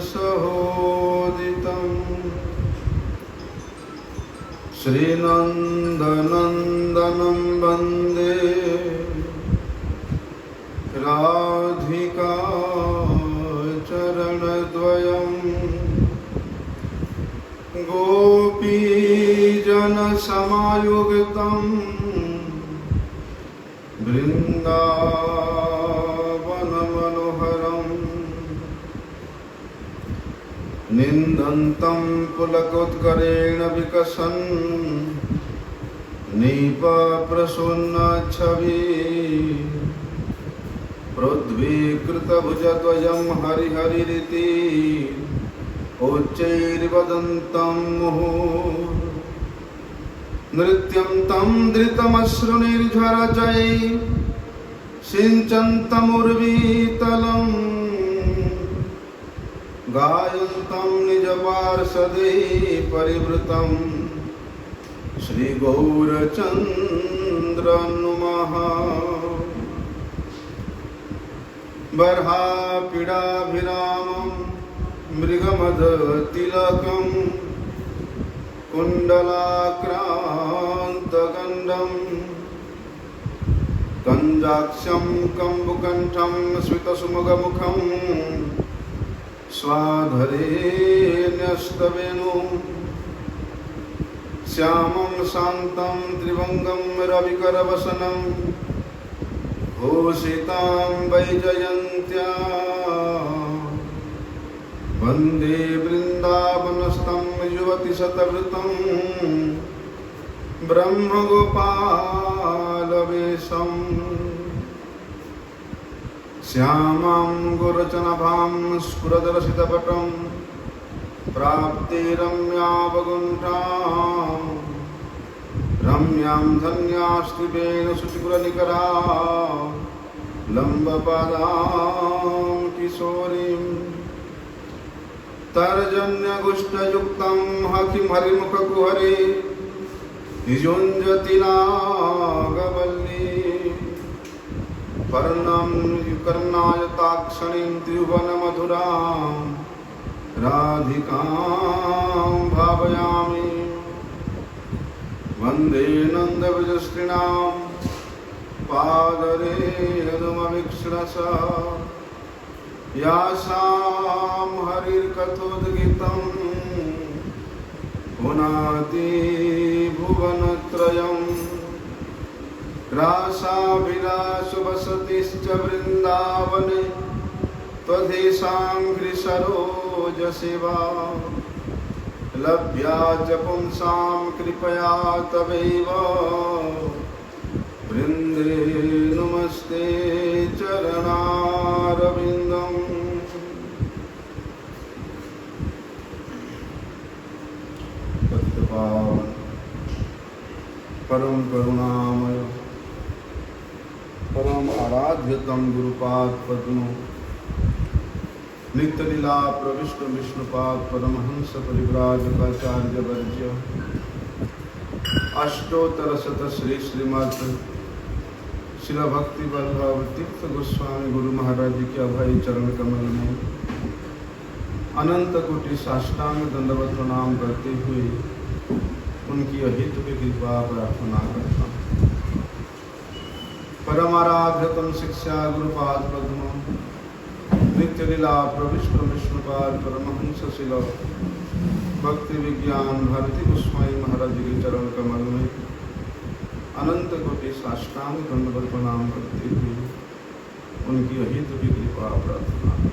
सहोदितं श्रीनन्दनन्दनं वन्दे राधिका चरणद्वयं गोपीजनसमायुक्तं वृन्दावनमनोहरम् निन्दन्तं पुलकोत्करेण विकसन् नीपप्रसून्नच्छवि प्रोद्विकृतभुजद्वयं हरिहरिरिति उच्चैर्वदन्तं मुहुः नृत्यं तं धृतमश्रुनिर्झरजै सिञ्चन्तमुर्वीतलम् गायन्तं निजपार्षदै परिवृतं श्रीगौरचन्द्रनुमः बर्हापीडाभिरामं मृगमदतिलकं कुण्डलाक्रान्तगण्डं कञ्जाक्षं कम्बुकण्ठं स्मितसुमुखमुखं स्वाधरेण्यस्तवेणु श्यामं शान्तं त्रिभङ्गं रविकरवसनं भूषितां वैजयन्त्या वन्दे वृन्दावनस्थं युवतिशतवृतं ब्रह्मगोपालवेशम् श्यामां गुरचनभां स्फुरदर्शितपटं प्राप्ते रम्यावगुण्ठां रम्यां धन्यास्ति वेणुशुचिकुलनिकरा लम्बपादां किशोरीं तर्जन्यगुष्ठयुक्तं हकिं हरिमुखकुहरे निजुञ्जति नागवल्ली कर्णं कर्णायताक्षणीं त्रिभुवनमधुरां राधिकां भावयामि वन्दे नन्दव्रजस्त्रीणां पादरेणुमवीक्षणसः यासां हरिर्कथोद्गीतं पुनाति भुवनत्रयम् रासाभिलाषु वसतिश्च वृन्दावने त्वदीशां गिरिसरोजसेवा लभ्या च पुंसां कृपया तवैव वृन्दे नमस्ते चरणारविन्दम् पतितपावन परम करुणामय परम आराध्यतम गुरुपाद पद्म नित्य लीला प्रविष्ट विष्णुपाद परमहंस परिव्राजकाचार्य वर्ज्य अष्टोत्तर शत श्री श्रीमद् शिला भक्ति वल्लभ तीर्थ गोस्वामी गुरु महाराज जी के अभय चरण कमल में अनंत कोटि साष्टांग दंडवत प्रणाम करते हुए उनकी अहित की कृपा प्रार्थना करता हूँ। परमाराध्यतम शिक्षा गुरुपाद पद्म नित्य लीला प्रविष्ट विष्णुपाद परमहंस शिल भक्ति विज्ञान भारती गोस्वामी महाराज जी के चरण कमल में अनंत कोटि साष्टांग दंडवत प्रणाम करते हुए उनकी अहित की कृपा प्रार्थना करता हूँ।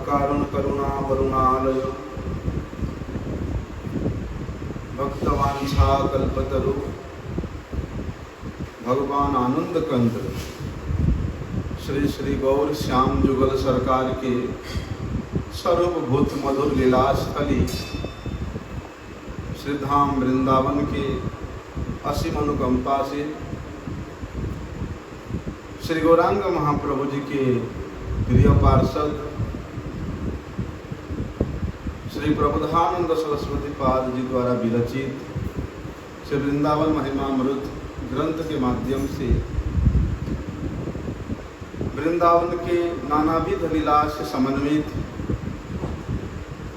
अकारण करुणा वरुणालय भक्तवांछा कल्पतरु भगवान आनंद कंद श्री श्री गौर श्याम जुगल सरकार के सर्वभूत मधुर लीलास्थली श्रीधाम वृंदावन के असीम अनुकंपा से श्री गौरांग महाप्रभु जी के प्रिय पार्षद श्री प्रबोधानंद सरस्वती पाद जी द्वारा विरचित श्री वृंदावन महिमामृत ग्रंथ के माध्यम से वृंदावन के नानाविध लीला से समन्वित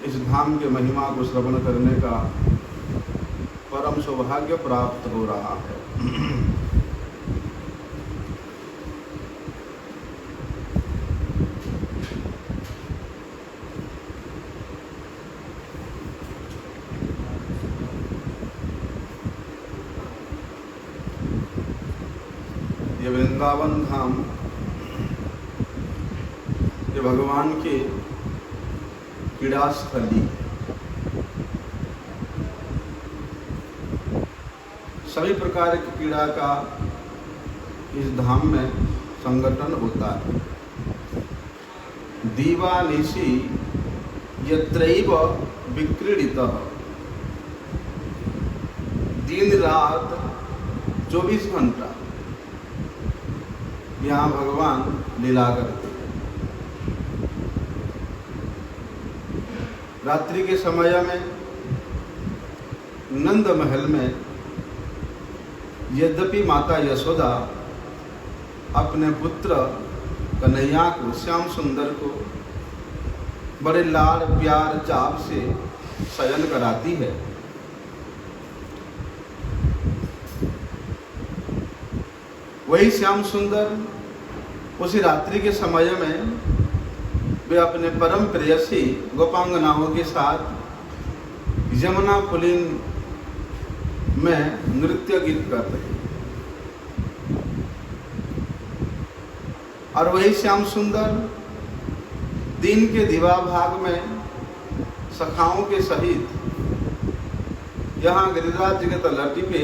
इस धाम के महिमा को श्रवण करने का परम सौभाग्य प्राप्त हो रहा है। ये वृंदावन धाम ये भगवान के क्रीड़ास्थली है। सभी प्रकार की क्रीड़ा का इस धाम में संगठन होता है। दीवानिशी यत्रैव विक्रीडितः, दिन रात 24 घंटा यहाँ भगवान लीला करते हैं। रात्रि के समय में नंद महल में यद्यपि माता यशोदा अपने पुत्र कन्हैया को, श्याम सुंदर को बड़े लाड़ प्यार चाव से शयन कराती है, वही श्याम सुंदर उसी रात्रि के समय में वे अपने परम प्रेयसी गोपांगनाओं के साथ यमुना पुलिन में नृत्य गीत कर रहे हैं। और वही श्याम सुंदर दिन के दिवा भाग में सखाओं के सहित यहाँ गिरिराज जी के तलहटी पे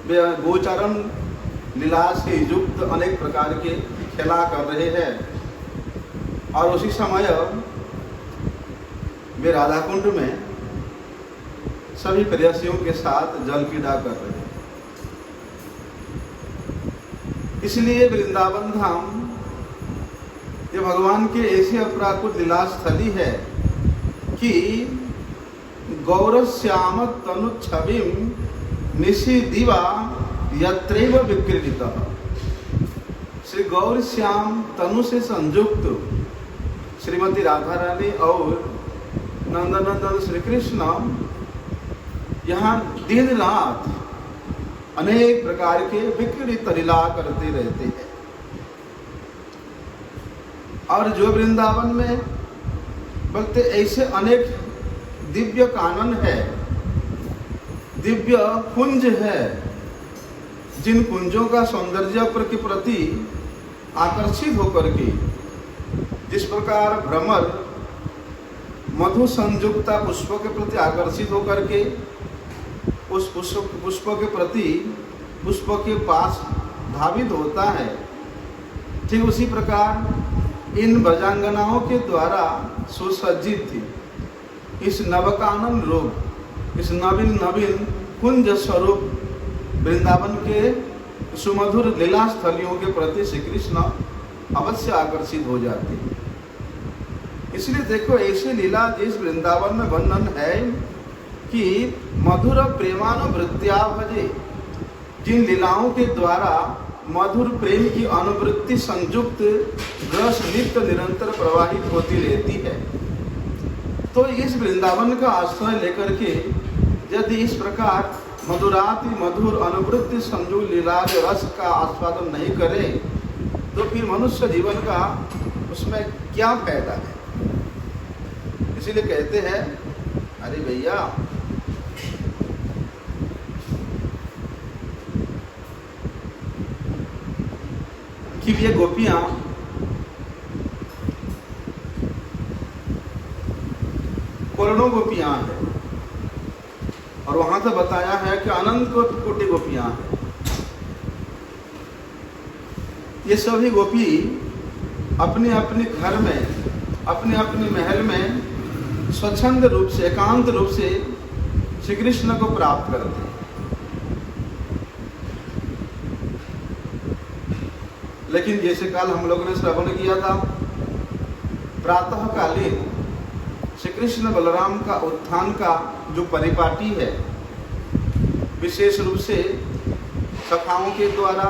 वे गोचरण लीला से युक्त अनेक प्रकार के खेला कर रहे हैं। और उसी समय वे राधा कुंड में सभी प्रेयसियों के साथ जल क्रीड़ा कर रहे हैं। इसलिए वृंदावन धाम ये भगवान के ऐसे अपराकुट लीला स्थली है कि गौरश्याम तनु छविम निशि दिवा यत्रैव विक्रीडितः। श्री गौर श्याम तनु से संयुक्त श्रीमती राधा रानी और नंदनंदन श्री कृष्ण यहाँ दिन रात अनेक प्रकार के विक्रीडित लीला करते रहते हैं। और जो वृंदावन में बोलते ऐसे अनेक दिव्य कानन है, दिव्य कुंज है, जिन कुंजों का सौंदर्य के प्रति आकर्षित होकर के, जिस प्रकार भ्रमर मधु संयुक्ता पुष्प के प्रति आकर्षित होकर के उस पुष्प के प्रति पुष्प के पास धावित होता है, ठीक उसी प्रकार इन ब्रजांगनाओं के द्वारा सुसज्जित थी इस नवकानन रूप, इस नवीन नवीन कुंज स्वरूप वृंदावन के सुमधुर लीला स्थलियों के प्रति श्री कृष्ण अवश्य आकर्षित हो जाते हैं। इसलिए देखो ऐसे लीला जिस वृंदावन में वर्णन है कि मधुर प्रेमानुवृत्त्या भजे, जिन लीलाओं के द्वारा मधुर प्रेम की अनुवृत्ति संयुक्त रस नित्य निरंतर प्रवाहित होती रहती है। तो इस वृंदावन का आश्रय लेकर के यदि इस प्रकार मधुराति मधुर अनुवृत्ति संयुक्त लीला रस का आस्वादन नहीं करे तो फिर मनुष्य जीवन का उसमें क्या फायदा है। इसीलिए कहते हैं अरे भैया कि ये गोपियां करोड़ों गोपियां हैं और वहां से बताया है कि अनंत कोटि गोपियां हैं। ये सभी गोपी अपने अपने घर में, अपने अपने महल में स्वच्छंद रूप से, एकांत रूप से श्री कृष्ण को प्राप्त करते हैं। लेकिन जैसे कल हम लोगों ने श्रवण किया था, प्रातः कालीन श्री कृष्ण बलराम का उत्थान का जो परिपाटी है, विशेष रूप से सखाओं के द्वारा,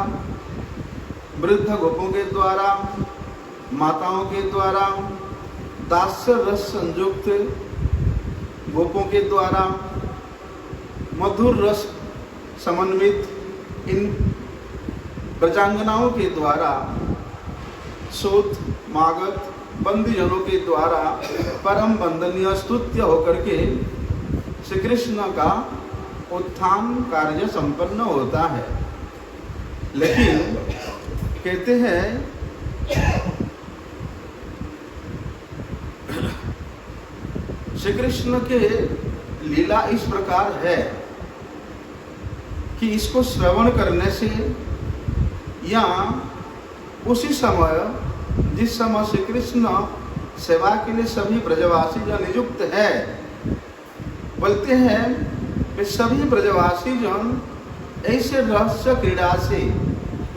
वृद्ध गोपों के द्वारा, माताओं के द्वारा, दास्य रस संयुक्त गोपों के द्वारा, मधुर रस समन्वित इन प्रजांगनाओं के द्वारा, सोत मागत बंदीजनों के द्वारा परम वंदनीय स्तुत्य होकर के श्री कृष्ण का उत्थान कार्य संपन्न होता है। लेकिन कहते हैं श्री कृष्ण के लीला इस प्रकार है कि इसको श्रवण करने से या उसी समय जिस समय श्री कृष्ण सेवा के लिए सभी ब्रजवासी जन नियुक्त है, बोलते हैं कि सभी ब्रजवासी जन ऐसे रहस्य क्रीड़ा से,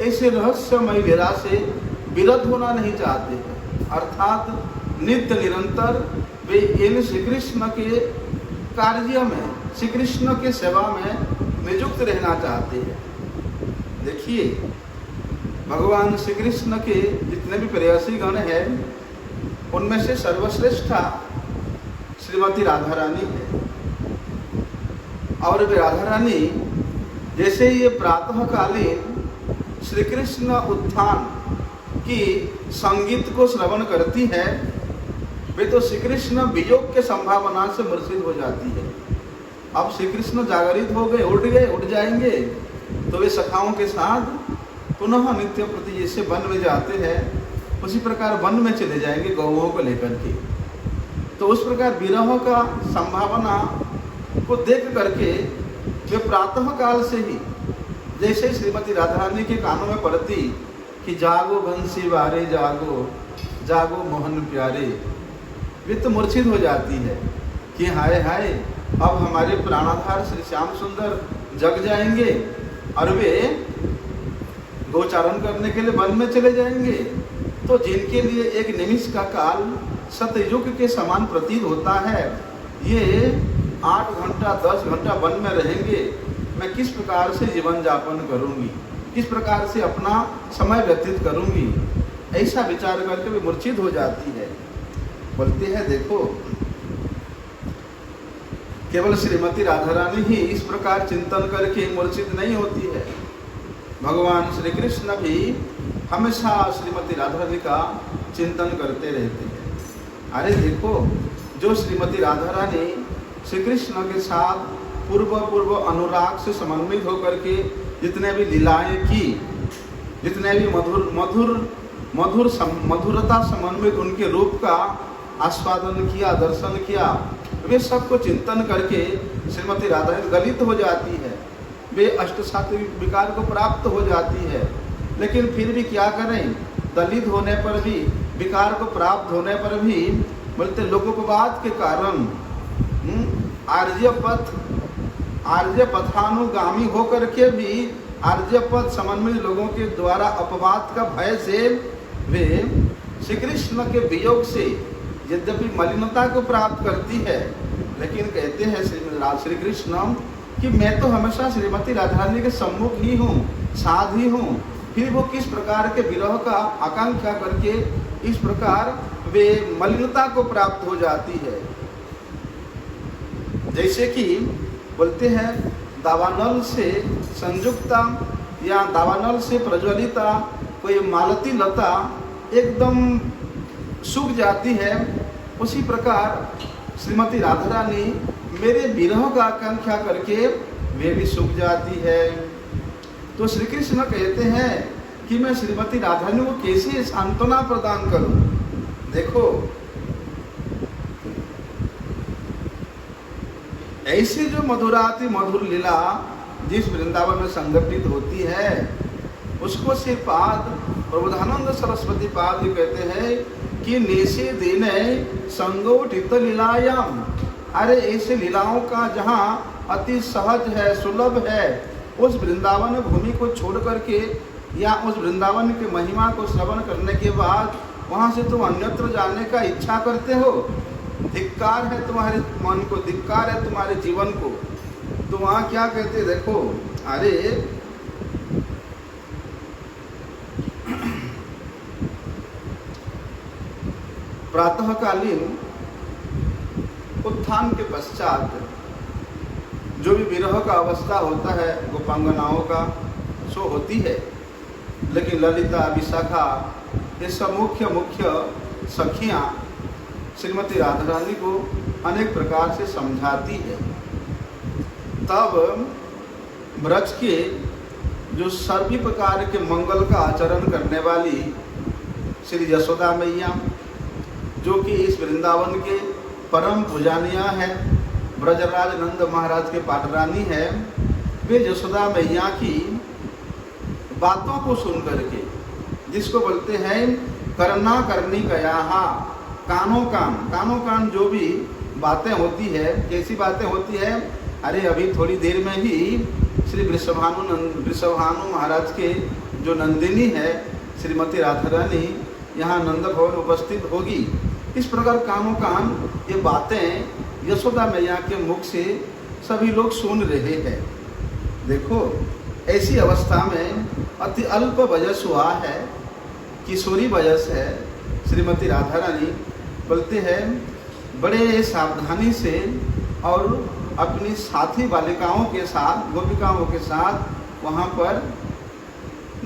ऐसे रहस्यमय लीला से विरत होना नहीं चाहते हैं, अर्थात नित्य निरंतर वे इन श्री कृष्ण के कार्य में, श्री कृष्ण के सेवा में नियुक्त रहना चाहते हैं। देखिए, भगवान श्री कृष्ण के जितने भी प्रेयसी गण हैं, उनमें से सर्वश्रेष्ठा श्रीमती राधा रानी है। और वे राधा रानी जैसे ये प्रातःकालीन श्री कृष्ण उत्थान की संगीत को श्रवण करती है, वे तो श्री कृष्ण वियोग के संभावना से मूर्छित हो जाती है। अब श्री कृष्ण जागरित हो गए, उठ जाएंगे, तो वे सखाओं के साथ पुनः नित्य प्रति जैसे वन में जाते हैं, उसी प्रकार वन में चले जाएंगे गौओं को लेकर के। तो उस प्रकार विरह का संभावना को देख करके वे प्रातः काल से ही जैसे श्रीमती राधा रानी के कानों में पड़ती कि जागो बंसी वारे जागो, जागो मोहन प्यारे, वे तो मूर्छित हो जाती है कि हाय हाय, अब हमारे प्राणाधार श्री श्याम सुंदर जग जाएंगे और वे गोचारण करने के लिए वन में चले जाएंगे। तो जिनके लिए एक निमिष का काल सतयुग के समान प्रतीत होता है, ये 8 घंटा 10 घंटा वन में रहेंगे, मैं किस प्रकार से जीवन यापन करूंगी, किस प्रकार से अपना समय व्यतीत करूंगी, ऐसा विचार करके वे मूर्छित हो जाती है। बोलते हैं देखो, केवल श्रीमती राधा रानी ही इस प्रकार चिंतन करके मूर्छित नहीं होती है, भगवान श्री कृष्ण भी हमेशा श्रीमती राधा रानी का चिंतन करते रहते हैं। अरे देखो, जो श्रीमती राधा रानी श्री कृष्ण के साथ पूर्व अनुराग से समन्वित होकर के जितने भी लीलाएं की, जितने भी मधुरता समन्वित उनके रूप का आस्वादन किया, दर्शन किया, वे सबको चिंतन करके श्रीमती राधा गलित हो जाती है, वे अष्ट सात्विक विकार को प्राप्त हो जाती है। लेकिन फिर भी क्या करें, दलित होने पर भी, विकार को प्राप्त होने पर भी, बोलते लोकोपवाद के कारण आर्यपथानुगामी होकर के भी आर्यपथ समन्वित लोगों के द्वारा अपवाद का भय से वे श्री कृष्ण के वियोग से यद्यपि मलिनता को प्राप्त करती है, लेकिन कहते हैं श्री कृष्ण कि मैं तो हमेशा श्रीमती राधा रानी के सम्मुख ही हूँ, साथ ही हूँ, फिर वो किस प्रकार के विरह का आकांक्षा करके इस प्रकार वे मलिनता को प्राप्त हो जाती है। जैसे कि बोलते हैं दावानल से संयुक्ता या दावानल से प्रज्वलिता कोई मालती लता एकदम सूख जाती है, उसी प्रकार श्रीमती राधा रानी मेरे विरह का आकांक्षा करके वे भी सूख जाती है। तो श्री कृष्ण कहते हैं कि मैं श्रीमती राधा रानी को कैसे सांत्वना प्रदान करूं। देखो, ऐसी जो मधुराति मधुर लीला जिस वृंदावन में संगठित होती है, उसको श्रीपाद प्रबोधानंद सरस्वती पाद जी कहते हैं कि निशे दिन संगोठित लीलायाम। अरे ऐसे लीलाओं का जहाँ अति सहज है, सुलभ है, उस वृंदावन भूमि को छोड़ करके या उस वृंदावन के महिमा को श्रवण करने के बाद वहाँ से तुम अन्यत्र जाने का इच्छा करते हो। धिक्कार है तुम्हारे मन को, धिक्कार है तुम्हारे जीवन को। तो वहाँ क्या कहते, देखो, अरे प्रातःकालीन उत्थान के पश्चात जो भी विरह का अवस्था होता है गोपांगनाओं का सो होती है, लेकिन ललिता, विशाखा, ये सब मुख्य सखियां श्रीमती राधा रानी को अनेक प्रकार से समझाती है। तब ब्रज के जो सभी प्रकार के मंगल का आचरण करने वाली श्री यशोदा मैया, जो कि इस वृंदावन के परम पूजनीय है, ब्रजराज नंद महाराज के पाटरानी है, वे यशोदा मैया की बातों को सुन करके, जिसको बोलते हैं करना करनी गया, कानों कान जो भी बातें होती है, कैसी बातें होती है, अरे अभी थोड़ी देर में ही श्री वृषभानु महाराज के जो नंदिनी है श्रीमती राधा रानी यहाँ नंद भवन उपस्थित होगी। इस प्रकार कानों कान ये बातें यशोदा मैया के मुख से सभी लोग सुन रहे हैं। देखो, ऐसी अवस्था में अति अल्प वयस हुआ है, किशोरी वयस है, श्रीमती राधा रानी बोलते हैं बड़े सावधानी से और अपनी साथी बालिकाओं के साथ, गोपिकाओं के साथ वहाँ पर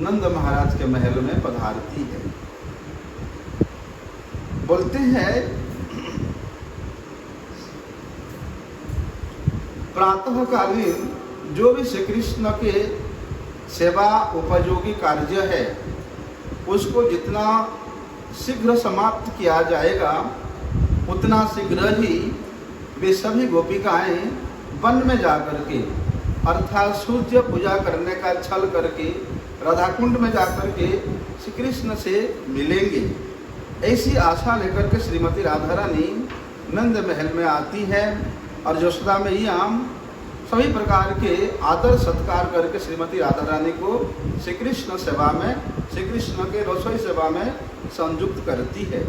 नंद महाराज के महल में पधारती है। बोलते हैं प्रातःकालीन जो भी श्री कृष्ण के सेवा उपयोगी कार्य है उसको जितना शीघ्र समाप्त किया जाएगा उतना शीघ्र ही वे सभी गोपिकाएं वन में जाकर के, अर्थात सूर्य पूजा करने का छल करके राधा कुंड में जाकर के श्री कृष्ण से मिलेंगे। ऐसी आशा लेकर के श्रीमती राधा रानी नंद महल में आती है और यशोदा मैया सभी प्रकार के आदर सत्कार करके श्रीमती राधा रानी को श्री कृष्ण सेवा में, श्री कृष्ण के रसोई सेवा में संयुक्त करती है।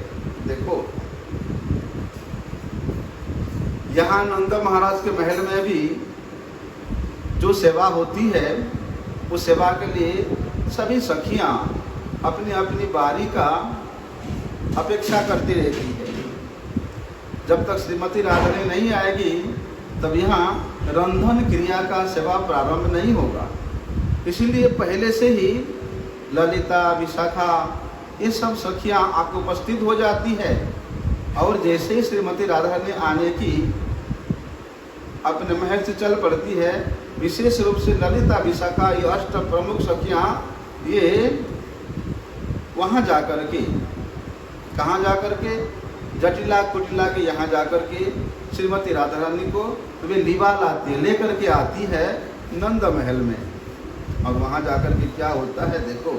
देखो, यहाँ नंद महाराज के महल में भी जो सेवा होती है उस सेवा के लिए सभी सखियां अपनी अपनी बारी का अपेक्षा करती रहती है। जब तक श्रीमती राधा रानी नहीं आएगी तब यहाँ रंधन क्रिया का सेवा प्रारंभ नहीं होगा। इसीलिए पहले से ही ललिता, विशाखा, ये सब सखियां आके उपस्थित हो जाती है और जैसे ही श्रीमती राधा रानी आने की अपने महल से चल पड़ती है, विशेष रूप से ललिता, विशाखा, ये अष्ट प्रमुख सखियां ये वहाँ जाकर के, कहाँ जाकर के, जटिला कुटिला के यहाँ जाकर के श्रीमती राधा रानी को वे लीवा लाती है, लेकर के आती है नंद महल में। और वहाँ जाकर के क्या होता है देखो,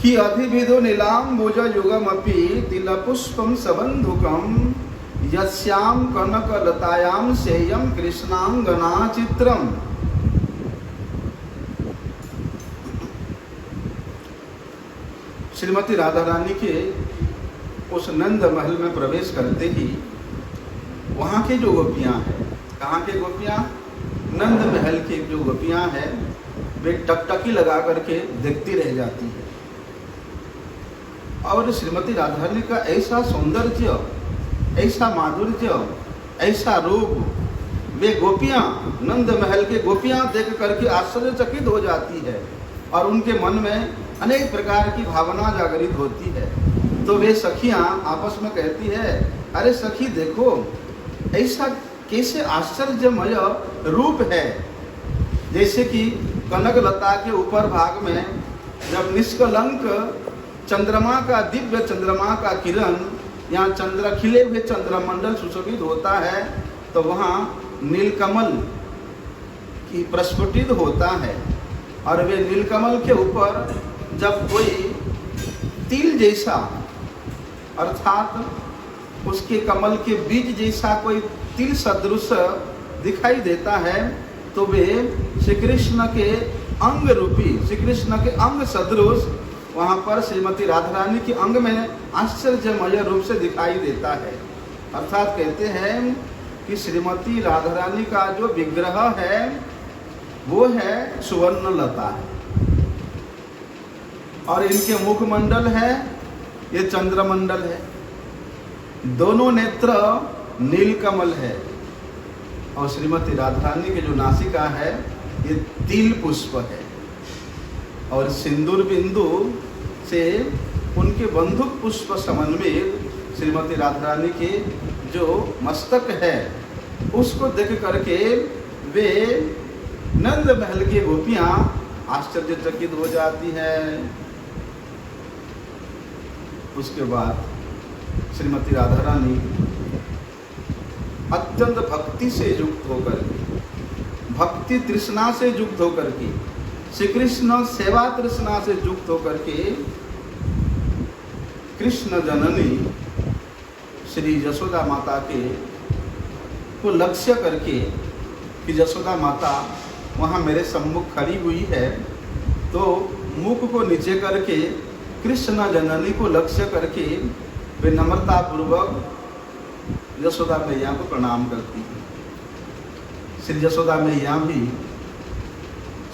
कि अधिविदो नीलाम्बुज युगमपि तिलपुष्पम सबंधुकम यस्याम कनक लतायाम सेयम कृष्णांगना चित्रम। श्रीमती राधा रानी के उस नंद महल में प्रवेश करते ही वहाँ के जो गोपियाँ हैं, कहाँ के गोपियाँ, नंद महल के जो गोपियाँ हैं वे टकटकी लगा करके देखती रह जाती है। और श्रीमती राधा रानी का ऐसा सौंदर्य, ऐसा माधुर्य, ऐसा रूप, वे गोपियाँ, नंद महल के गोपियाँ देख करके आश्चर्यचकित हो जाती है और उनके मन में अनेक प्रकार की भावना जागृत होती है। तो वे सखियाँ आपस में कहती है, अरे सखी देखो, ऐसा कैसे आश्चर्यमय रूप है, जैसे कि कनक लता के ऊपर भाग में जब निष्कलंक चंद्रमा का, दिव्य चंद्रमा का किरण, यहाँ चंद्र खिले हुए चंद्रमंडल सुशोभित होता है तो वहाँ नीलकमल की प्रस्फुटित होता है। और वे नीलकमल के ऊपर जब कोई तिल जैसा, अर्थात उसके कमल के बीज जैसा कोई तिल सदृश दिखाई देता है तो वे श्री कृष्ण के अंग रूपी, श्री कृष्ण के अंग सदृश वहाँ पर श्रीमती राधा रानी के अंग में आश्चर्यमय रूप से दिखाई देता है। अर्थात कहते हैं कि श्रीमती राधा रानी का जो विग्रह है वो है सुवर्ण लता है और इनके मुखमंडल है ये चंद्रमंडल है, दोनों नेत्र नीलकमल है, और श्रीमती राधा रानी के जो नासिका है ये तिल पुष्प है, और सिंदूर बिंदु से उनके बंधुक पुष्प समन्वित श्रीमती राधा रानी के जो मस्तक है उसको देख करके वे नंद महल की गोपियां आश्चर्यचकित हो जाती हैं। उसके बाद श्रीमती राधा रानी अत्यंत भक्ति से युक्त होकर के, भक्ति तृष्णा से युक्त होकर के, श्री कृष्ण सेवा तृष्णा से युक्त होकर के कृष्ण जननी श्री यशोदा माता के को लक्ष्य करके कि यशोदा माता वहाँ मेरे सम्मुख खड़ी हुई है, तो मुख को नीचे करके कृष्ण जननी को लक्ष्य करके वे नम्रता पूर्वक यशोदा मैया को प्रणाम करती है। श्री यशोदा मैया भी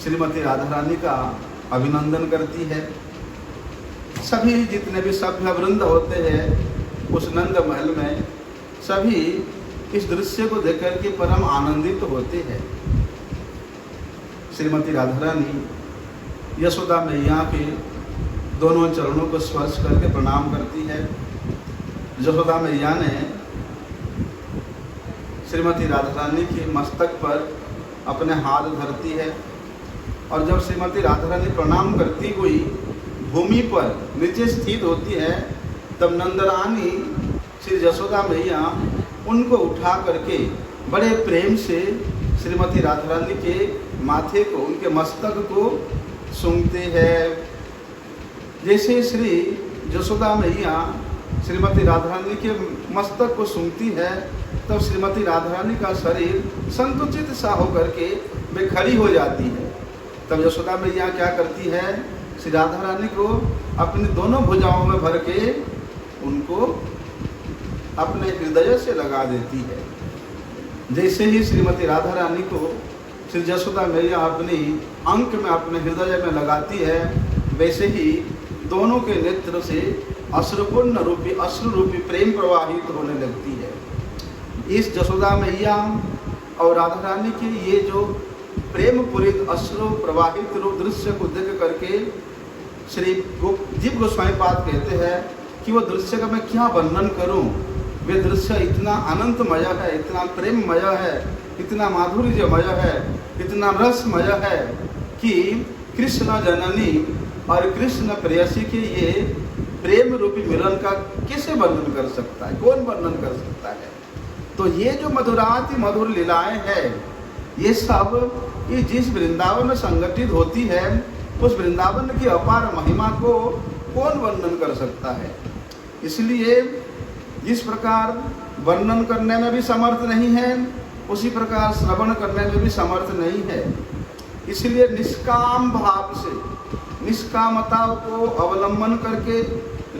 श्रीमती राधा रानी का अभिनंदन करती है। सभी जितने भी सभ्य वृंद होते हैं उस नंद महल में सभी इस दृश्य को देख कर के परम आनंदित होते हैं। श्रीमती राधा रानी यशोदा मैया के दोनों चरणों को स्पर्श करके प्रणाम करती है। यशोदा मैया ने श्रीमती राधा रानी के मस्तक पर अपने हाथ धरती है, और जब श्रीमती राधा रानी प्रणाम करती हुई भूमि पर नीचे स्थित होती है, तब नंदरानी श्री यशोदा मैया उनको उठा करके बड़े प्रेम से श्रीमती राधा रानी के माथे को, उनके मस्तक को सूंघते हैं। जैसे श्री यशोदा मैया श्रीमती राधा रानी के मस्तक को सूंघती है, तब श्रीमती राधा रानी का शरीर संकुचित सा होकर के वे खड़ी हो जाती है। तब यशोदा मैया क्या करती है, श्री राधा रानी को अपनी दोनों भुजाओं में भर के उनको अपने हृदय से लगा देती है। जैसे ही श्रीमती राधा रानी को श्री यशोदा मैया अपनी अंक में, अपने हृदय में लगाती है, वैसे ही दोनों के नेत्र से अश्रुपूर्ण रूपी, अश्रु रूपी प्रेम प्रवाहित होने लगती है। इस यशोदा मैया और राधा रानी के ये जो प्रेम पूरित अश्रु प्रवाहित रूप दृश्य को देख करके श्री जीव गोस्वामी पाद कहते हैं कि वो दृश्य का मैं क्या वर्णन करूं। वे दृश्य इतना आनंदमय है, इतना प्रेममय है, इतना माधुर्यमय है, इतना रसमय है कि कृष्ण जननी और कृष्ण प्रेयसी के ये प्रेम रूपी मिलन का कैसे वर्णन कर सकता है, कौन वर्णन कर सकता है। तो ये जो मधुराति मधुर लीलाएं हैं, ये सब ये जिस वृंदावन में संगठित होती है, उस वृंदावन की अपार महिमा को कौन वर्णन कर सकता है। इसलिए जिस प्रकार वर्णन करने में भी समर्थ नहीं है, उसी प्रकार श्रवण करने में भी समर्थ नहीं है। इसलिए निष्काम भाव से, निष्कामता को अवलंबन करके,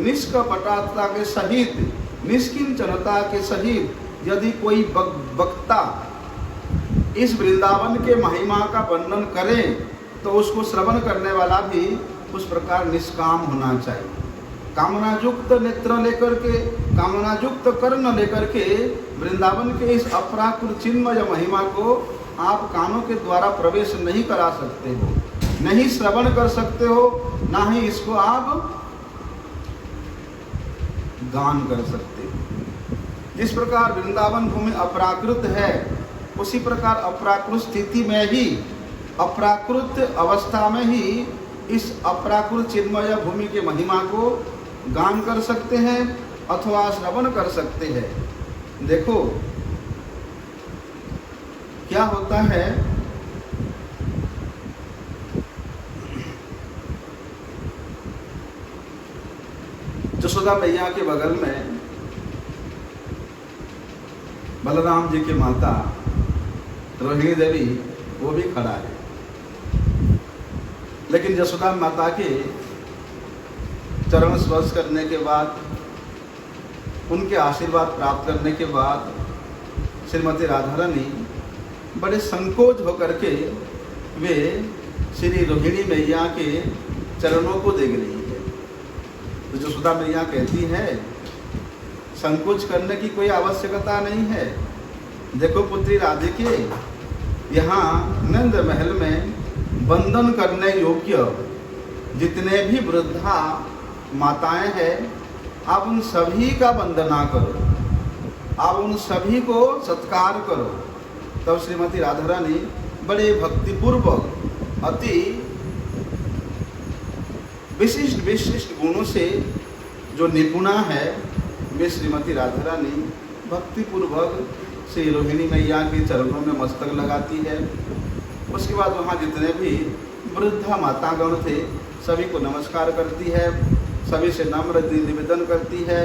निष्कपटता के सहित, निष्किंचनता के सहित यदि कोई वक्ता इस वृंदावन के महिमा का वर्णन करे, तो उसको श्रवण करने वाला भी उस प्रकार निष्काम होना चाहिए। कामना युक्त नेत्र लेकर के, कामना युक्त कर्ण लेकर के वृंदावन के इस अपराकृत चिन्मय महिमा को आप कानों के द्वारा प्रवेश नहीं करा सकते हो, नहीं श्रवण कर सकते हो, ना ही इसको आप गान कर सकते हो। जिस प्रकार वृंदावन भूमि अपराकृत है, उसी प्रकार अपराकृत स्थिति में ही, अपराकृत अवस्था में ही इस अपराकृत चिन्मय भूमि के महिमा को गान कर सकते हैं अथवा श्रवण कर सकते हैं। देखो क्या होता है, यशोदा मैया के बगल में बलराम जी की माता रोहिणी देवी वो भी खड़ा है, लेकिन यशोदा माता के चरण स्पर्श करने के बाद, उनके आशीर्वाद प्राप्त करने के बाद श्रीमती राधा रानी बड़े संकोच होकर के वे श्री रोहिणी मैया के चरणों को देख रही है। तो यशोदा मैया कहती है संकोच करने की कोई आवश्यकता नहीं है। देखो पुत्री राधिके, यहाँ नंद महल में वंदन करने योग्य जितने भी वृद्धा माताएं हैं, आप उन सभी का वंदना करो, आप उन सभी को सत्कार करो। तब श्रीमती राधा रानी बड़े भक्तिपूर्वक अति विशिष्ट विशिष्ट गुणों से जो निपुणा है, वे श्रीमती राधा रानी भक्तिपूर्वक श्री रोहिणी मैया के चरणों में मस्तक लगाती है। उसके बाद वहाँ जितने भी वृद्धा मातागण थे सभी को नमस्कार करती है, सभी से नम्र निवेदन करती है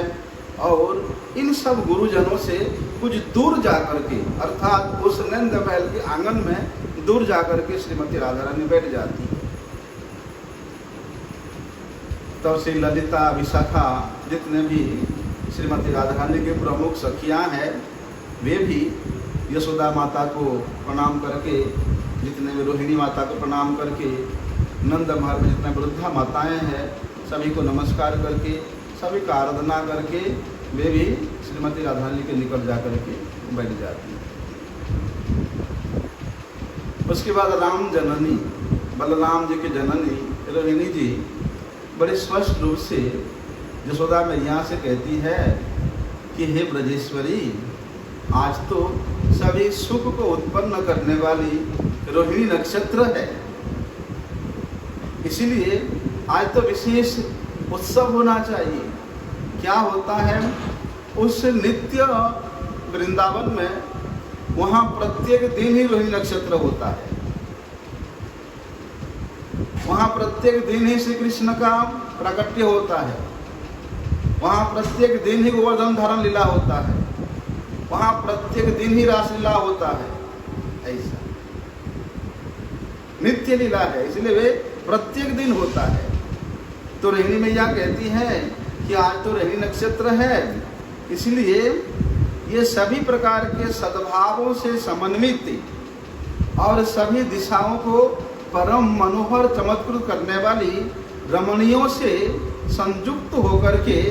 और इन सब गुरुजनों से कुछ दूर जाकर के, अर्थात उस नंद महल के आंगन में दूर जाकर के श्रीमती राधा रानी बैठ जाती है। तब श्री ललिता विशाखा जितने भी श्रीमती राधा रानी के प्रमुख सखियां हैं, वे भी यशोदा माता को प्रणाम करके, जितने भी रोहिणी माता को प्रणाम करके, नंद महल में जितने वृद्धा माताएं हैं सभी को नमस्कार करके, सभी का आराधना करके वे भी श्रीमती राधा रानी के निकट जा करके बैठ जाती हैं। उसके बाद राम जननी, बलराम जी की जननी रोहिणी जी बड़े स्पष्ट रूप से यशोदा मैया से कहती है कि हे ब्रजेश्वरी, आज तो सभी सुख को उत्पन्न करने वाली रोहिणी नक्षत्र है, इसीलिए आज तो विशेष उत्सव होना चाहिए। क्या होता है, उस नित्य वृंदावन में वहाँ प्रत्येक दिन ही रोहिणी नक्षत्र होता है, वहाँ प्रत्येक दिन ही श्री कृष्ण का प्राकट्य होता है, वहाँ प्रत्येक दिन ही गोवर्धन धारण लीला होता है, वहाँ प्रत्येक दिन ही रासलीला होता है। ऐसा नित्य लीला है, इसलिए वे प्रत्येक दिन होता है। तो रोहिणी मैया कहती है कि आज तो रोहिणी नक्षत्र है, इसलिए ये सभी प्रकार के सद्भावों से समन्वित और सभी दिशाओं को परम मनोहर चमत्कृत करने वाली रमणियों से संयुक्त होकर के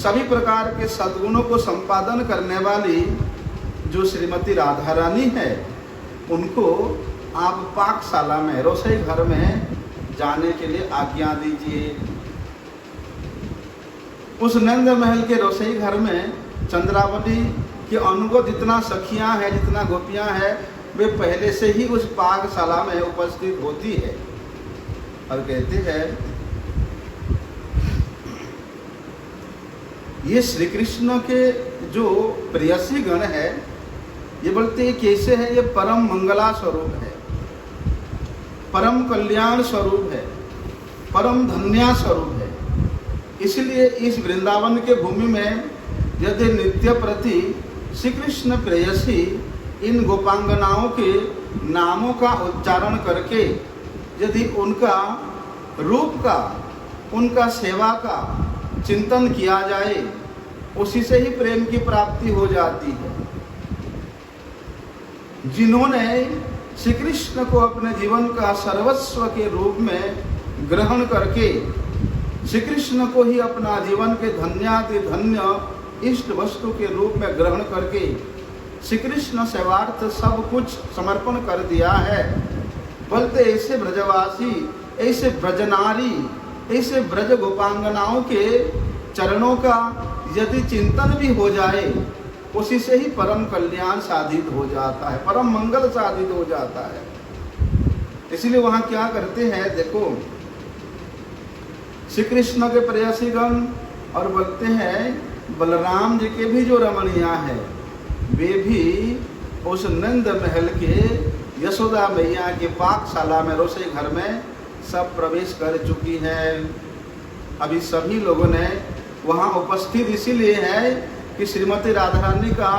सभी प्रकार के सद्गुणों को संपादन करने वाली जो श्रीमती राधा रानी है, उनको आप पाकशाला में, रसोई घर में जाने के लिए आज्ञा दीजिए। उस नंद महल के रसोई घर में चंद्रावली के अनुगत जितना सखियां हैं, जितना गोपियां हैं, वे पहले से ही उस पाकशाला में उपस्थित होती है और कहते हैं ये श्री कृष्ण के जो प्रेयसी गण है, ये बोलते हैं कैसे है, ये परम मंगला स्वरूप है, परम कल्याण स्वरूप है, परम धन्या स्वरूप है। इसलिए इस वृंदावन के भूमि में यदि नित्य प्रति श्री कृष्ण प्रेयसी इन गोपांगनाओं के नामों का उच्चारण करके यदि उनका रूप का, उनका सेवा का चिंतन किया जाए, उसी से ही प्रेम की प्राप्ति हो जाती है। जिन्होंने श्री कृष्ण को अपने जीवन का सर्वस्व के रूप में ग्रहण करके श्री कृष्ण को ही अपना जीवन के धन्याति धन्य इष्ट वस्तु के रूप में ग्रहण करके श्री कृष्ण सेवार्थ सब कुछ समर्पण कर दिया है, बोलते ऐसे ब्रजवासी, ऐसे ब्रजनारी, ऐसे ब्रज गोपांगनाओं के चरणों का यदि चिंतन भी हो जाए, उसी से ही परम कल्याण साधित हो जाता है, परम मंगल साधित हो जाता है। इसलिए वहाँ क्या करते हैं, देखो श्री कृष्ण के प्रेयसी गण और बोलते हैं बलराम जी के भी जो रमणिया है, वे भी उस नंद महल के यशोदा मैया के पाकशाला में, रसोई घर में सब प्रवेश कर चुकी है। अभी सभी लोगों ने वहाँ उपस्थित इसीलिए है कि श्रीमती राधा रानी का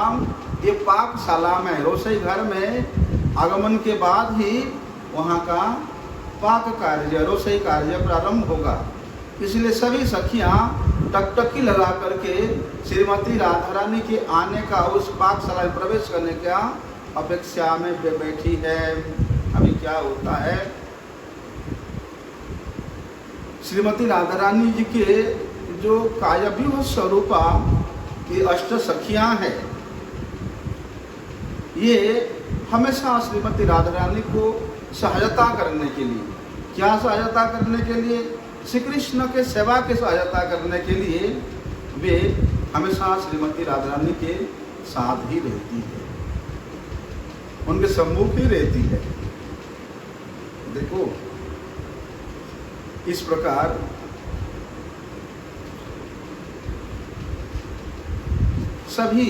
ये पाकशाला में, रसोई घर में आगमन के बाद ही वहाँ का पाक कार्य, रसोई कार्य प्रारंभ होगा। इसलिए सभी सखियाँ टकटकी लगा करके श्रीमती राधा रानी के आने का, उस पाकशाला में प्रवेश करने का अपेक्षा में बैठी है। अभी क्या होता है, श्रीमती राधा रानी जी के जो कायव्यूह स्वरूपा ये अष्ट सखियां हैं, ये हमेशा श्रीमती राधा रानी को सहायता करने के लिए, क्या सहायता करने के लिए, श्री कृष्ण के सेवा के सहायता करने के लिए वे हमेशा श्रीमती राधा रानी के साथ ही रहती है, उनके सम्मुख ही रहती है। देखो इस प्रकार सभी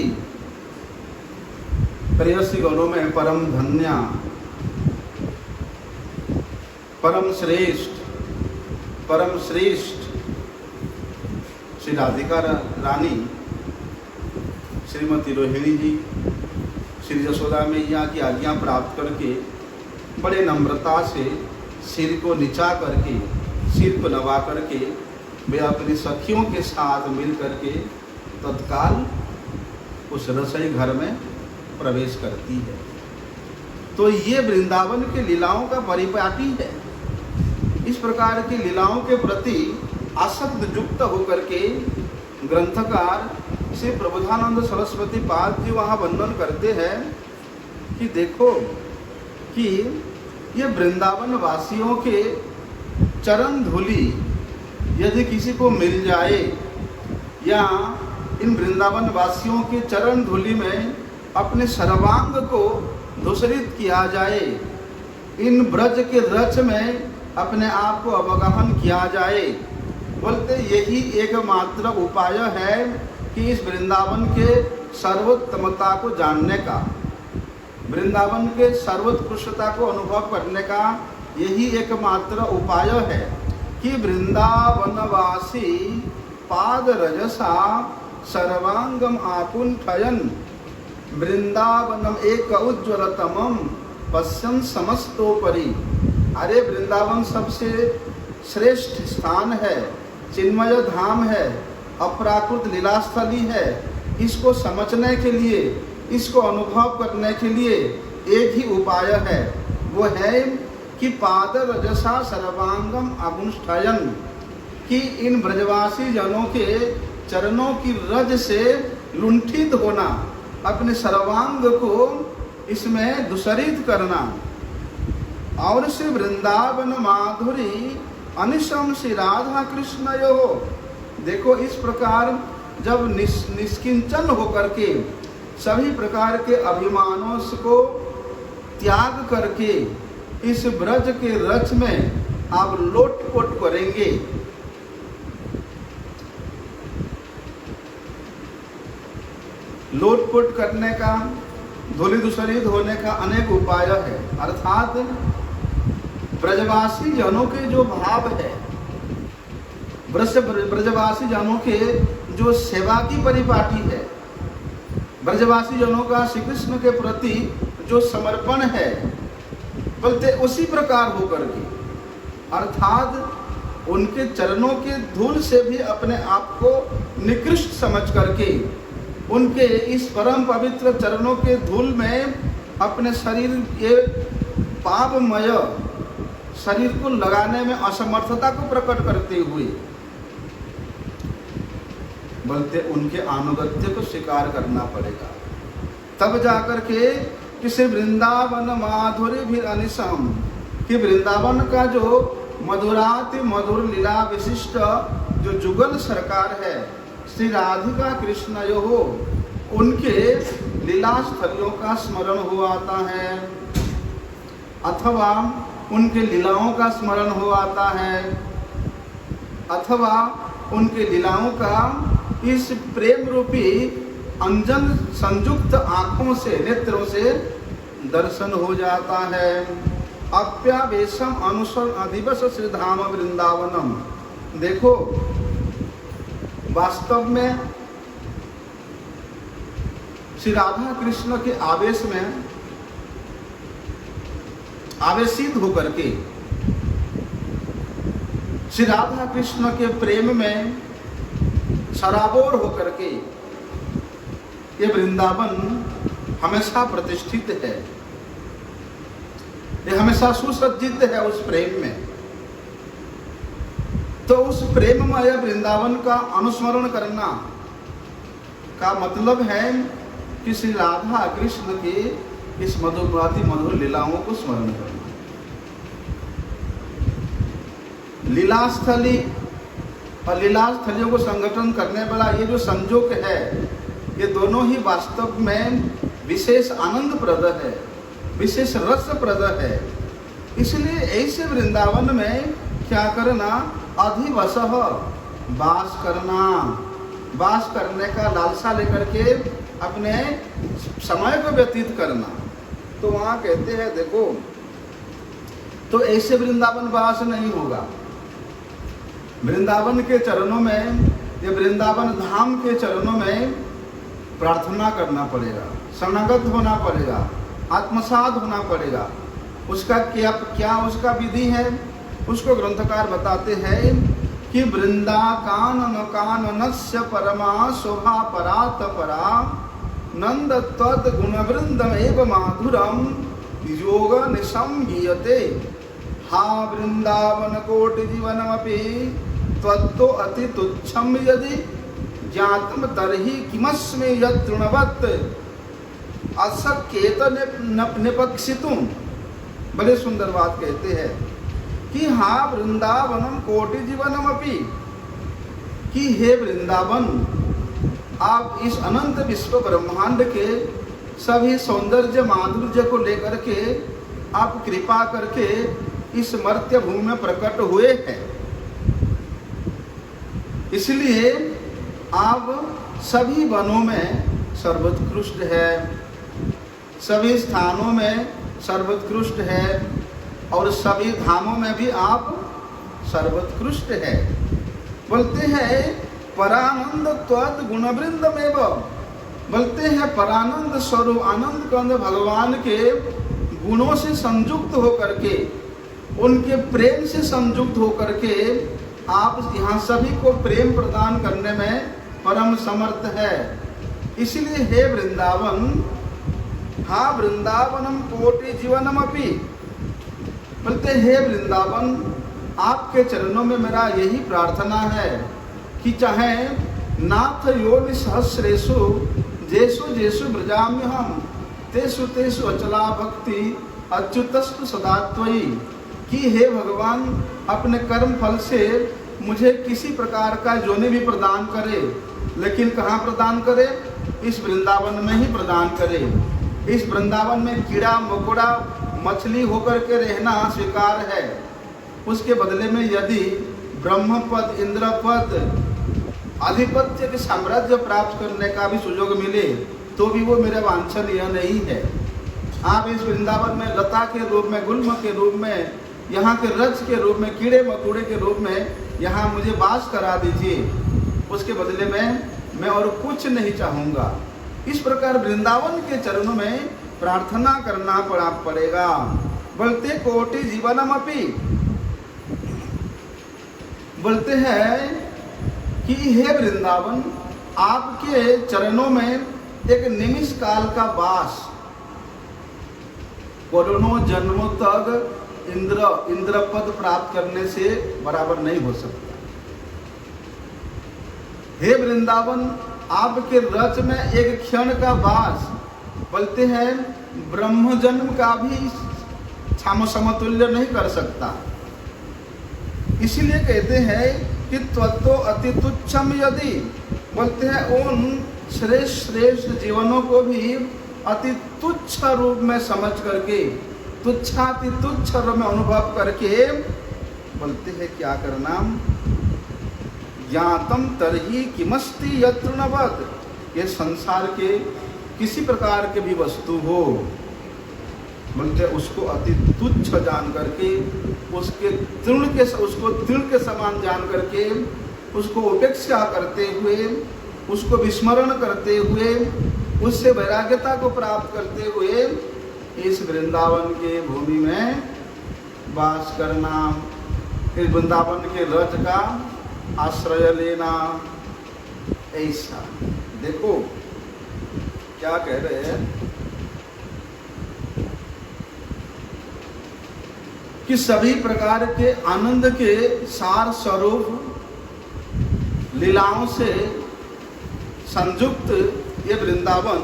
प्रेयसी गणों में परम धन्या, परम श्रेष्ठ श्री राधिका रानी श्रीमती रोहिणी जी श्री यशोदा मैया की आज्ञा प्राप्त करके बड़े नम्रता से सिर को नीचा करके, सिर को नवा करके वे अपनी सखियों के साथ मिल करके तत्काल उस रसोई घर में प्रवेश करती है। तो ये वृंदावन के लीलाओं का परिपाटी है। इस प्रकार की लीलाओं के प्रति आसक्त युक्त होकर के ग्रंथकार श्री प्रबोधानंद सरस्वती पाद जी वहाँ वर्णन करते हैं कि देखो कि ये वृंदावन वासियों के चरण धूलि यदि किसी को मिल जाए, या इन वृंदावन वासियों के चरण धूलि में अपने सर्वांग को धूसरित किया जाए, इन ब्रज के रच में अपने आप को अवगाहन किया जाए, बोलते यही एकमात्र उपाय है कि इस वृंदावन के सर्वोत्तमता को जानने का, वृंदावन के सर्वोत्कृष्टता को अनुभव करने का यही एकमात्र उपाय है कि वृंदावनवासी पाद रजसा सर्वांगम आकुंठयन वृंदावनम एक उज्ज्वलतमम पश्यन समस्तोपरि। अरे वृंदावन सबसे श्रेष्ठ स्थान है, चिन्मय धाम है, अपराकृत लीलास्थली है। इसको समझने के लिए, इसको अनुभव करने के लिए एक ही उपाय है, वो है कि पाद रजसा सर्वांगम आकुंठयन, कि इन ब्रजवासी जनों के चरणों की रज से लुंठित होना, अपने सर्वांग को इसमें दुसरित करना, और से वृंदावन माधुरी अनिशम श्री राधा कृष्ण यो। देखो इस प्रकार जब निष्किंचन होकर के सभी प्रकार के अभिमानों को त्याग करके इस ब्रज के रच में आप लोटपोट करेंगे, लोटपोट करने का, धूलि दूसरित होने का अनेक उपाय है। अर्थात ब्रजवासी जनों के जो भाव है, ब्रजवासी जनों के जो सेवा की परिपाटी है, ब्रजवासी जनों का श्री कृष्ण के प्रति जो समर्पण है, बोलते उसी प्रकार होकर के, अर्थात उनके चरणों के धूल से भी अपने आप को निकृष्ट समझ करके उनके इस परम पवित्र चरणों के धूल में अपने शरीर के पापमय शरीर को लगाने में असमर्थता को प्रकट करते हुए बोलते उनके अनुगत्य को स्वीकार करना पड़ेगा, तब जाकर के किसी वृंदावन माधुरी भी अनिशम, कि वृंदावन का जो मधुराति मधुर लीला विशिष्ट जो जुगल सरकार है श्री राधिका कृष्ण यो हो, उनके लीला स्थलियों का स्मरण हो आता है, अथवा उनके लीलाओं का स्मरण हो आता है, अथवा उनके लीलाओं का इस प्रेम रूपी अंजन संयुक्त आंखों से, नेत्रों से दर्शन हो जाता है। अप्यावेशम अनुसर अधिवस श्री धाम वृंदावनम। देखो वास्तव में श्री राधा कृष्ण के आवेश में आवेशित होकर के, श्री राधा कृष्ण के प्रेम में सराबोर होकर के ये वृंदावन हमेशा प्रतिष्ठित है, ये हमेशा सुसज्जित है उस प्रेम में। तो उस प्रेममय वृंदावन का अनुस्मरण करना का मतलब है कि श्री राधा कृष्ण के इस मधुराति मधुर लीलाओं को स्मरण करना। लीलास्थली और लीलास्थलियों को संगठन करने वाला ये जो संयोग है, ये दोनों ही वास्तव में विशेष आनंद प्रद है, विशेष रस प्रद है। इसलिए ऐसे वृंदावन में क्या करना, अधिवसः वास करना, वास करने का लालसा लेकर के अपने समय को व्यतीत करना। तो वहाँ कहते हैं देखो, तो ऐसे वृंदावन वास नहीं होगा। वृंदावन के चरणों में, ये वृंदावन धाम के चरणों में प्रार्थना करना पड़ेगा, शरणागत होना पड़ेगा, आत्मसात होना पड़ेगा। उसका क्या उसका विधि है, उसको ग्रंथकार बताते हैं कि वृंदा कानन काननस्य परमा शोभा परात परा नंद तद गुण वृंदम एव माधुरम योग निशम गीयते। हा वृंदावन कोटि जीवनमपि त्वत्तो अति तुच्छम यदि ज्ञातम तरहि किमस्मे यतृणवत् असकेत निपक्षितुम। बड़े सुंदर बात कहते हैं कि हा वृंदावनम कोटि जीवनमपि, कि हे वृंदावन, आप इस अनंत विश्व ब्रह्मांड के सभी सौंदर्य माधुर्य को लेकर के आप कृपा करके इस मर्त्य भूमि में प्रकट हुए हैं। इसलिए आप सभी वनों में सर्वोत्कृष्ट है, सभी स्थानों में सर्वोत्कृष्ट है, और सभी धामों में भी आप सर्वोत्कृष्ट है। बोलते हैं परानंद त्वद गुणवृंदमेव, बोलते हैं परानंद स्वरूप आनंद कंद भगवान के गुणों से संयुक्त होकर के, उनके प्रेम से संयुक्त होकर के आप यहाँ सभी को प्रेम प्रदान करने में परम समर्थ है। इसलिए हे वृंदावन, हा वृंदावनम कोटि जीवनमपि, बोलते हे वृंदावन, आपके चरणों में मेरा यही प्रार्थना है कि चाहे नाथ योनि सहस्रेषु जेषु जेषु ब्रजाम्यहम तेषु तेषु अचला भक्ति अच्युतस्तु सदा त्वयि, कि हे भगवान अपने कर्म फल से मुझे किसी प्रकार का योनि भी प्रदान करे, लेकिन कहाँ प्रदान करे, इस वृंदावन में ही प्रदान करे। इस वृंदावन में कीड़ा मकोड़ा मछली होकर के रहना स्वीकार है, उसके बदले में यदि ब्रह्मपद इंद्रपद आधिपत्य के साम्राज्य प्राप्त करने का भी सुयोग मिले तो भी वो मेरा वांछनीय नहीं है। आप इस वृंदावन में लता के रूप में, गुल्म के रूप में, यहाँ के रज के रूप में, कीड़े मकोड़े के रूप में यहाँ मुझे वास करा दीजिए, उसके बदले में मैं और कुछ नहीं चाहूँगा। इस प्रकार वृंदावन के चरणों में प्रार्थना करना पड़ेगा। बोलते कोटि जीवनमपि, बोलते हैं कि हे वृंदावन, आपके चरणों में एक निमिष काल का वास करोड़ों जन्मों तक इंद्रपद प्राप्त करने से बराबर नहीं हो सकता। हे वृंदावन, आपके रच में एक क्षण का वास, बोलते हैं ब्रह्म जन्म का भी समतुल्य नहीं कर सकता। इसीलिए कहते हैं कि त्वत्तो अति तुच्छम यदि, बोलते हैं उन श्रेष्ठ श्रेष्ठ जीवनों को भी अति तुच्छ रूप में समझ करके, तुच्छाति तुच्छ रूप में अनुभव करके, बोलते हैं क्या करना, ज्ञातम तरही किमस्ति यतृणवत्, ये संसार के किसी प्रकार के भी वस्तु हो, बोलते उसको अति तुच्छ जान करके, उसको तृण के समान जान करके, उसको उपेक्षा करते हुए, उसको विस्मरण करते हुए, उससे वैराग्यता को प्राप्त करते हुए इस वृंदावन के भूमि में वास करना, इस वृंदावन के रथ का आश्रय लेना। ऐसा देखो क्या कह रहे हैं, कि सभी प्रकार के आनंद के सार स्वरूप लीलाओं से संयुक्त ये वृंदावन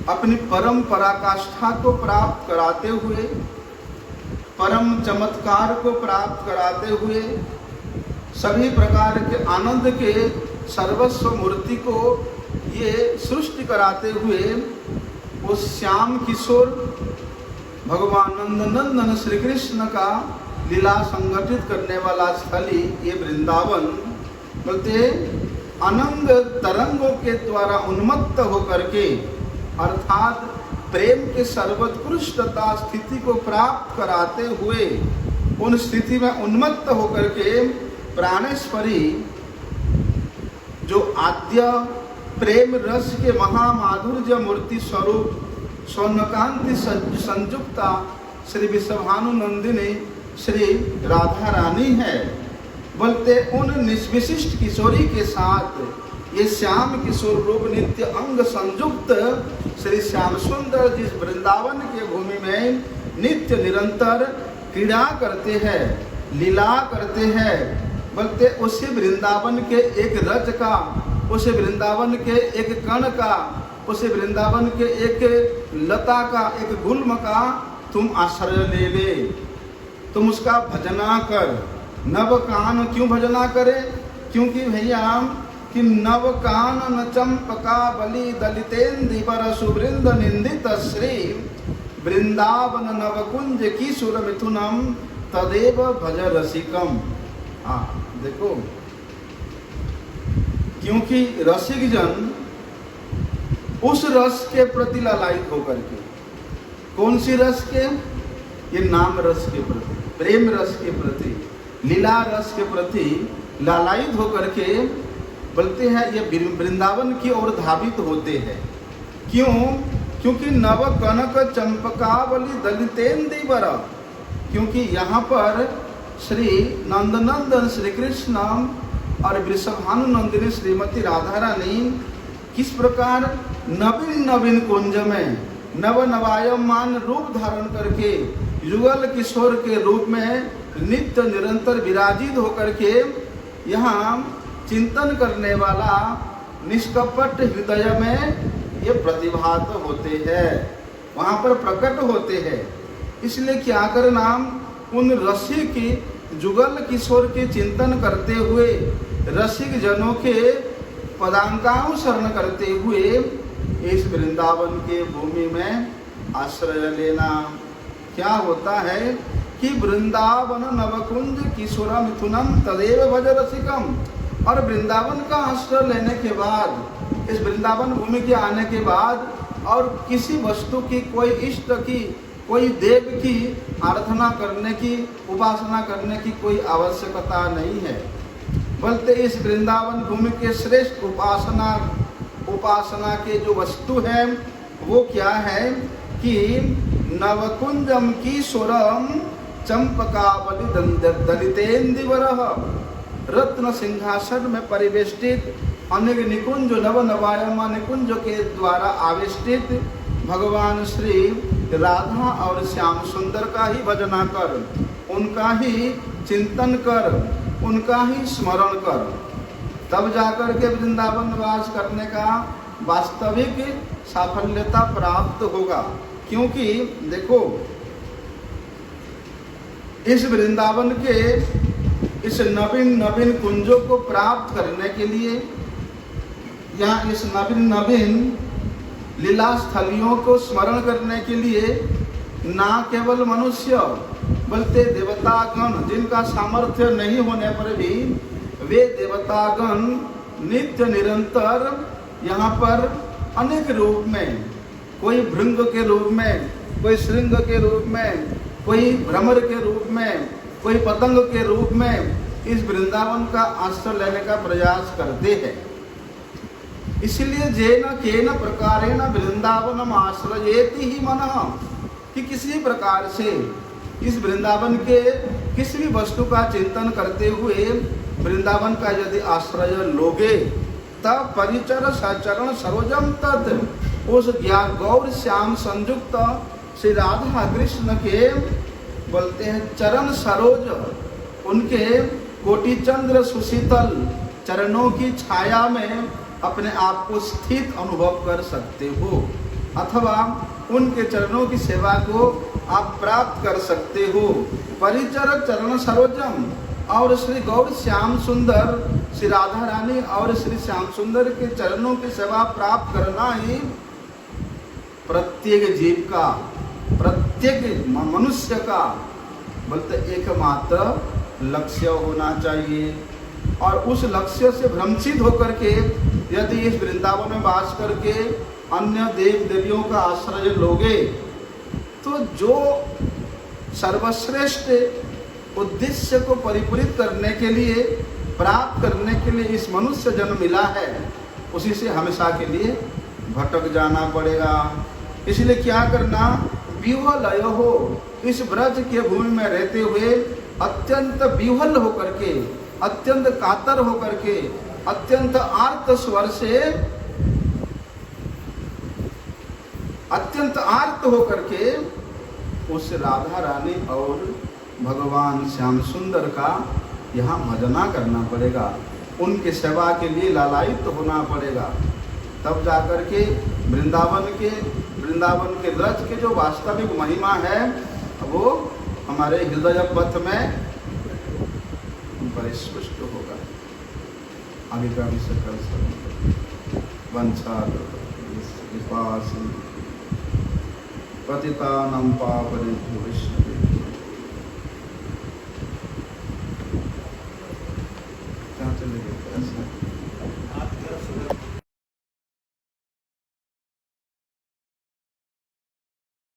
अपनी परम पराकाष्ठा को प्राप्त कराते हुए, परम चमत्कार को प्राप्त कराते हुए, सभी प्रकार के आनंद के सर्वस्व मूर्ति को ये सृष्टि कराते हुए उस श्याम किशोर भगवान नंदनंदन श्री कृष्ण का लीला संगठित करने वाला स्थली ये वृंदावन बोलते अनंग तरंगों के द्वारा उन्मत्त होकर के, अर्थात प्रेम के सर्वोत्कृष्टता स्थिति को प्राप्त कराते हुए उन स्थिति में उन्मत्त होकर के प्राणेश्वरी जो आद्य प्रेम रस के महामाधुर्य मूर्ति स्वरूप स्वर्णकांति संयुक्ता श्री विश्वभानु नंदिनी श्री राधा रानी है, बोलते उन विशिष्ट किशोरी के साथ ये श्याम किशोर रूप नित्य अंग संयुक्त श्री श्याम सुंदर जिस वृंदावन के भूमि में नित्य निरंतर क्रीड़ा करते हैं, लीला करते हैं, बोलते उसी वृंदावन के एक रज का, उसी वृंदावन के एक कण का, उसी वृंदावन के एक लता का, एक गुल्म का तुम आश्रय ले ले, तुम उसका भजना कर। नव कान क्यों भजना करे? क्योंकि भैया कि नव कानन चंपका बलि दलितेन्द्र सुवृंद निंदित श्री वृंदावन नवकुंज की सुर मिथुनम तदेव भज रसिकम। देखो, क्योंकि रसिक जन उस रस के प्रति लालायित होकर के, कौन सी रस के? ये नाम रस के प्रति, प्रेम रस के प्रति, लीला रस के प्रति लालायित होकर के बोलते हैं ये वृंदावन की ओर धावित होते हैं। क्यों? क्योंकि नव कनक चंपकावली दलितेन्द्र, क्योंकि यहाँ पर श्री नंदनंदन श्री कृष्ण और वृषभानु नंदिनी श्रीमती राधा रानी किस प्रकार नवीन नवीन कुंज में नव नवायमान रूप धारण करके युगल किशोर के रूप में नित्य निरंतर विराजित होकर के यहाँ चिंतन करने वाला निष्कपट हृदय में ये प्रतिभात होते हैं, वहाँ पर प्रकट होते हैं। इसलिए क्या करना, उन रसिक जुगल किशोर के चिंतन करते हुए, रसिक जनों के पदांकानुसरण करते हुए इस वृंदावन के भूमि में आश्रय लेना। क्या होता है कि वृंदावन नवकुंज किशोर मिथुनम तदेव भज रसिकम, और वृंदावन का आश्रय लेने के बाद, इस वृंदावन भूमि के आने के बाद और किसी वस्तु की, कोई इष्ट की, कोई देव की आराधना करने की, उपासना करने की कोई आवश्यकता नहीं है। बोलते इस वृंदावन भूमि के श्रेष्ठ उपासना के जो वस्तु है वो क्या है कि नवकुंजम की स्वरम चंपकावली दलितेन्द्र, रत्न सिंहासन में परिवेष्टित अनेक निकुंज, नव नवायमान निकुंज के द्वारा आविष्टित भगवान श्री राधा और श्याम सुंदर का ही भजना कर, उनका ही चिंतन कर, उनका ही स्मरण कर, तब जाकर के वृंदावन वास करने का वास्तविक साफल्यता प्राप्त होगा। क्योंकि देखो, इस वृंदावन के इस नवीन नवीन कुंजों को प्राप्त करने के लिए, यहाँ इस नवीन नवीन लीला स्थलियों को स्मरण करने के लिए ना केवल मनुष्य बल्कि देवतागण, जिनका सामर्थ्य नहीं होने पर भी वे देवतागण नित्य निरंतर यहाँ पर अनेक रूप में, कोई भृंग के रूप में, कोई श्रृंग के रूप में, कोई भ्रमर के रूप में, कोई पतंग के रूप में इस वृंदावन का आश्रय लेने का प्रयास करते हैं। इसलिए जेन केन प्रकारेण वृंदावनम आश्रयेति ही मनः, कि किसी प्रकार से इस वृंदावन के किसी भी वस्तु का चिंतन करते हुए वृंदावन का यदि आश्रय लोगे, तब परिचर सचरण सरोजम तत्, उस गौर श्याम संयुक्त श्री राधा कृष्ण के बोलते हैं चरण सरोज, उनके कोटि चंद्र सुशीतल चरणों की छाया में अपने आप को स्थित अनुभव कर सकते हो, अथवा उनके चरणों की सेवा को आप प्राप्त कर सकते हो। परिचर चरण सरोजम, और श्री गौर श्याम सुंदर, श्री राधा रानी और श्री श्याम सुंदर के चरणों की सेवा प्राप्त करना ही प्रत्येक जीव का, प्रत्येक मनुष्य का बोलते एकमात्र लक्ष्य होना चाहिए। और उस लक्ष्य से भ्रमित होकर के यदि इस वृंदावन में वास करके अन्य देव देवियों का आश्रय लोगे, तो जो सर्वश्रेष्ठ उद्देश्य को परिपूरित करने के लिए, प्राप्त करने के लिए इस मनुष्य जन्म मिला है, उसी से हमेशा के लिए भटक जाना पड़ेगा। इसलिए क्या करना, विह्वलय हो, इस ब्रज के भूमि में रहते हुए अत्यंत विह्वल होकर के, अत्यंत कातर होकर के, अत्यंत आर्त स्वर से, अत्यंत आर्त होकर के उस राधा रानी और भगवान श्याम सुंदर का यहाँ भजना करना पड़ेगा, उनके सेवा के लिए लालायित होना पड़ेगा। तब जाकर के वृंदावन के रज के जो वास्तविक महिमा है वो हमारे हृदय पथ में परिस्पष्ट होगा। आगे का भी सकल वंशा पतितानां पावनेभ्यो वैष्णवेभ्यो